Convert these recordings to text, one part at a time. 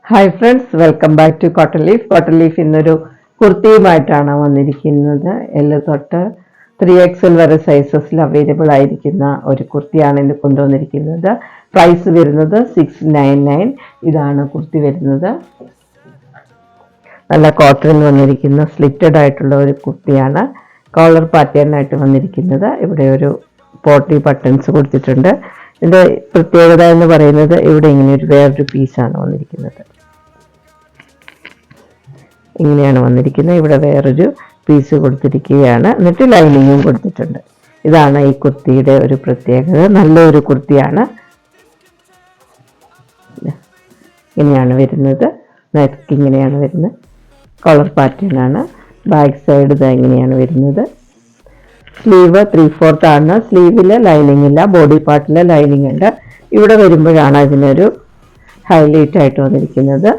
Hi friends, welcome back to Cotton Leaf. Cotton Leaf ഇന്നൊരു കുർത്തിയുമായിട്ടാണ് വന്നിരിക്കുന്നത്. എല്ല് തൊട്ട് 3XL വരെ സൈസസിൽ അവൈലബിൾ ആയിരിക്കുന്ന ഒരു കുർത്തിയാണ് ഇന്ന് കൊണ്ടുവന്നിരിക്കുന്നത്. പ്രൈസ് വരുന്നത് 699. ഇതാണ് കുർത്തി വരുന്നത്. നല്ല കോട്ടണിൽ വന്നിരിക്കുന്ന സ്ലിറ്റഡ് ആയിട്ടുള്ള ഒരു കുർത്തിയാണ്. കോളർ പാറ്റേണിനായിട്ട് വന്നിരിക്കുന്നത്. ഇവിടെ ഒരു പോട്ടി ബട്ടൺസ് കൊടുത്തിട്ടുണ്ട്. ഇതിൻ്റെ പ്രത്യേകത എന്ന് പറയുന്നത് ഇവിടെ ഇങ്ങനെ ഒരു വേറൊരു പീസാണ് വന്നിരിക്കുന്നത്. ഇങ്ങനെയാണ് വന്നിരിക്കുന്നത്. ഇവിടെ വേറൊരു പീസ് കൊടുത്തിരിക്കുകയാണ്. എന്നിട്ട് ലൈനിങ്ങും കൊടുത്തിട്ടുണ്ട്. ഇതാണ് ഈ കുർത്തിയുടെ ഒരു പ്രത്യേകത. നല്ലൊരു കുർത്തിയാണ്. ഇങ്ങനെയാണ് വരുന്നത്. നെക്ക് ഇങ്ങനെയാണ് വരുന്നത്. കളർ പാറ്റേൺ ആണ്. ബാക്ക് സൈഡ് ഇത് ഇങ്ങനെയാണ് വരുന്നത്. സ്ലീവ് 3/4 ആണ്. സ്ലീവിൽ ലൈനിങ് ഇല്ല, ബോഡി പാർട്ടിൽ ലൈനിങ് ഉണ്ട്. ഇവിടെ വരുമ്പോഴാണ് ഇതിനൊരു ഹൈലൈറ്റ് ആയിട്ട് വന്നിരിക്കുന്നത്.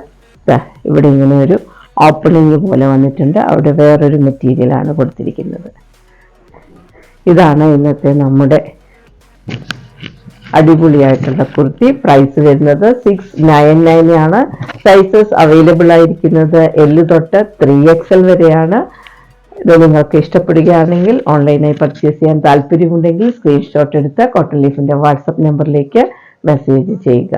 ഇവിടെ ഇങ്ങനെ ഒരു ഓപ്പണിങ് പോലെ വന്നിട്ടുണ്ട്. അവിടെ വേറൊരു മെറ്റീരിയലാണ് കൊടുത്തിരിക്കുന്നത്. ഇതാണ് ഇന്നത്തെ നമ്മുടെ അടിപൊളിയായിട്ടുള്ള കുർത്തി. പ്രൈസ് വരുന്നത് 699 ആണ്. സൈസസ് അവൈലബിൾ ആയിരിക്കുന്നത് എല്ല് തൊട്ട് 3XL വരെയാണ്. ഇത് നിങ്ങൾക്ക് ഇഷ്ടപ്പെടുകയാണെങ്കിൽ ഓൺലൈനായി പർച്ചേസ് ചെയ്യാൻ താല്പര്യമുണ്ടെങ്കിൽ സ്ക്രീൻഷോട്ട് എടുത്ത് കോട്ടൺ ലീഫിൻ്റെ വാട്സപ്പ് നമ്പറിലേക്ക് മെസ്സേജ് ചെയ്യുക.